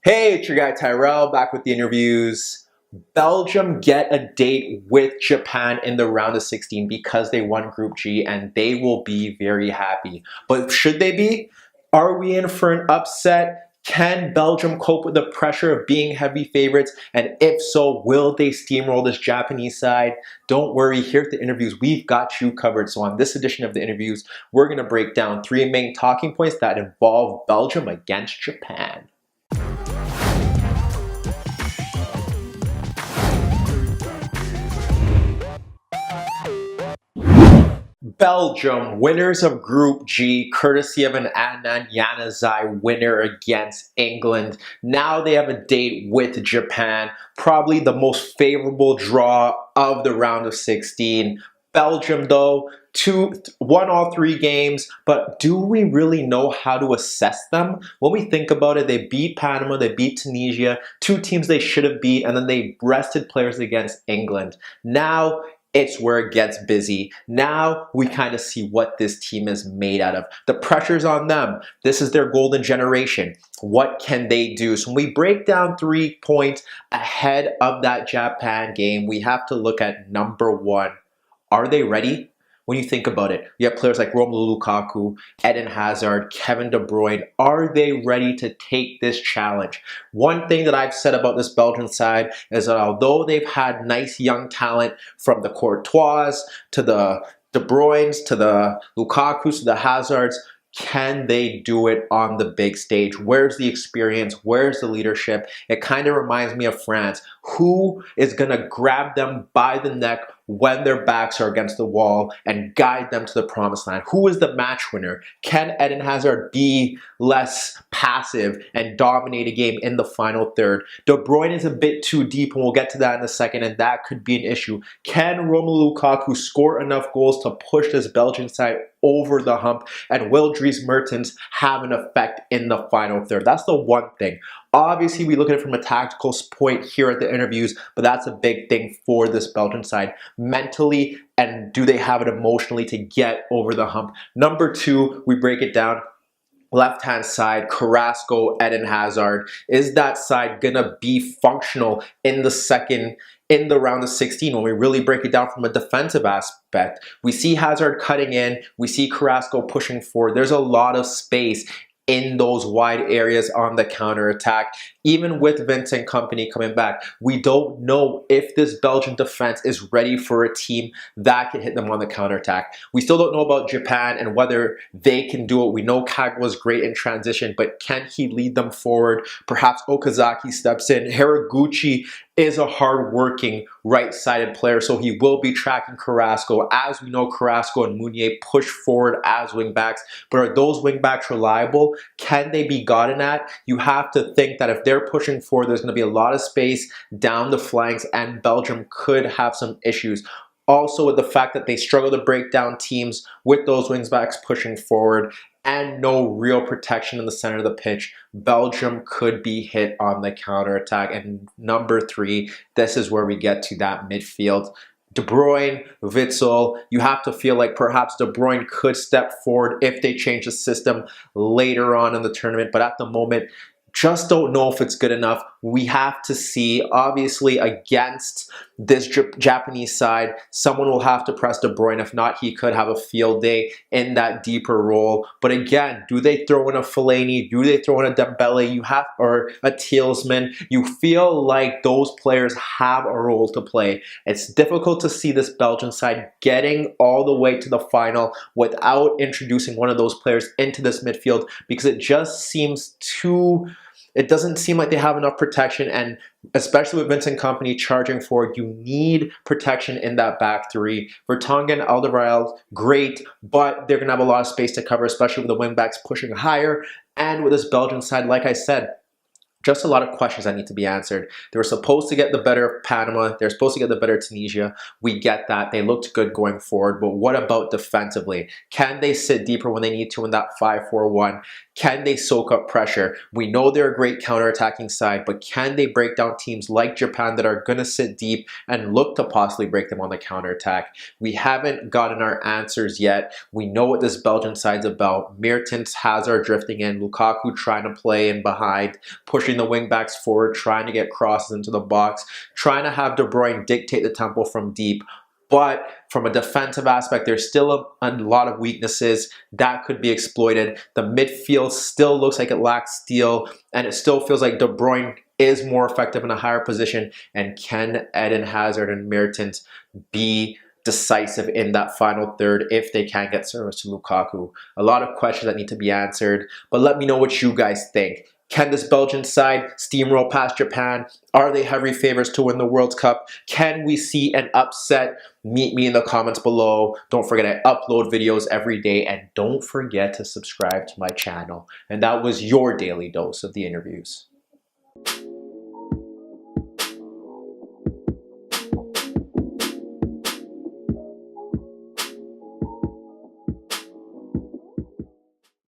Hey, it's your guy Tyrrell back with the interviews. Belgium get a date with Japan in the round of 16 because they won Group G and they will be very happy. But should they be? Are we in for an upset? Can Belgium cope with the pressure of being heavy favorites? And if so, will they steamroll this Japanese side? Don't worry, here at the interviews, we've got you covered. So on this edition of the interviews, we're going to break down three main talking points that involve Belgium against Japan. Belgium, winners of Group G, courtesy of an Adnan Januzaj winner against England. Now they have a date with Japan, probably the most favorable draw of the round of 16. Belgium, though, won all three games, but do we really know how to assess them? When we think about it, they beat Panama, they beat Tunisia, two teams they should have beat, and then they rested players against England. Now, it's where it gets busy. Now we kind of see what this team is made out of. The pressure's on them. This is their golden generation. What can they do? So when we break down 3 points ahead of that Japan game, we have to look at number one. Are they ready? When you think about it, you have players like Romelu Lukaku, Eden Hazard, Kevin De Bruyne. Are they ready to take this challenge? One thing that I've said about this Belgian side is that although they've had nice young talent from the Courtois to the De Bruynes to the Lukakus to the Hazards, can they do it on the big stage? Where's the experience? Where's the leadership? It kind of reminds me of France. Who is going to grab them by the neck when their backs are against the wall and guide them to the promised land? Who is the match winner? Can Eden Hazard be less passive and dominate a game in the final third? De Bruyne is a bit too deep, and we'll get to that in a second, and that could be an issue. Can Romelu Lukaku score enough goals to push this Belgian side over the hump? And will Dries Mertens have an effect in the final third? That's the one thing. Obviously, we look at it from a tactical point here at the interviews, but that's a big thing for this Belgian side. Mentally, and do they have it emotionally to get over the hump? Number two, we break it down. Left-hand side, Carrasco, Eden Hazard. Is that side gonna be functional in the round of 16 when we really break it down from a defensive aspect? We see Hazard cutting in, we see Carrasco pushing forward. There's a lot of space in those wide areas on the counter-attack. Even with Vincent Kompany coming back, we don't know if this Belgian defense is ready for a team that can hit them on the counter-attack. We still don't know about Japan and whether they can do it. We know Kagawa is great in transition, but can he lead them forward? Perhaps Okazaki steps in. Haraguchi is a hard-working right-sided player, so he will be tracking Carrasco. As we know, Carrasco and Meunier push forward as wingbacks, but are those wingbacks reliable? Can they be gotten at? You have to think that if they're pushing forward, there's going to be a lot of space down the flanks, and Belgium could have some issues. Also, with the fact that they struggle to break down teams with those wingbacks pushing forward and no real protection in the center of the pitch, Belgium could be hit on the counterattack. And number three, this is where we get to that midfield. De Bruyne, Witsel, you have to feel like perhaps De Bruyne could step forward if they change the system later on in the tournament. But at the moment, just don't know if it's good enough. We have to see. Obviously, against this Japanese side, someone will have to press De Bruyne. If not, he could have a field day in that deeper role. But again, do they throw in a Fellaini? Do they throw in a Dembele? Or a Tielemans? You feel like those players have a role to play. It's difficult to see this Belgian side getting all the way to the final without introducing one of those players into this midfield, because it just seems too... It doesn't seem like they have enough protection, and especially with Vincent Kompany charging forward, you need protection in that back three. Vertonghen, Alderweireld, great, but they're going to have a lot of space to cover, especially with the wingbacks pushing higher. And with this Belgian side, like I said, just a lot of questions that need to be answered. They were supposed to get the better of Panama. They're supposed to get the better of Tunisia. We get that. They looked good going forward. But what about defensively? Can they sit deeper when they need to in that 5-4-1? Can they soak up pressure? We know they're a great counterattacking side, but can they break down teams like Japan that are going to sit deep and look to possibly break them on the counterattack? We haven't gotten our answers yet. We know what this Belgian side's about. Mertens, Hazard drifting in, Lukaku trying to play in behind, pushing the wingbacks forward, trying to get crosses into the box, trying to have De Bruyne dictate the tempo from deep. But from a defensive aspect, there's still a lot of weaknesses that could be exploited. The midfield still looks like it lacks steel, and it still feels like De Bruyne is more effective in a higher position. And can Eden Hazard and Mertens be decisive in that final third if they can't get service to Lukaku? A lot of questions that need to be answered, but let me know what you guys think. Can this Belgian side steamroll past Japan? Are they heavy favorites to win the World Cup? Can we see an upset? Meet me in the comments below. Don't forget I upload videos every day, and don't forget to subscribe to my channel. And that was your daily dose of the interviews.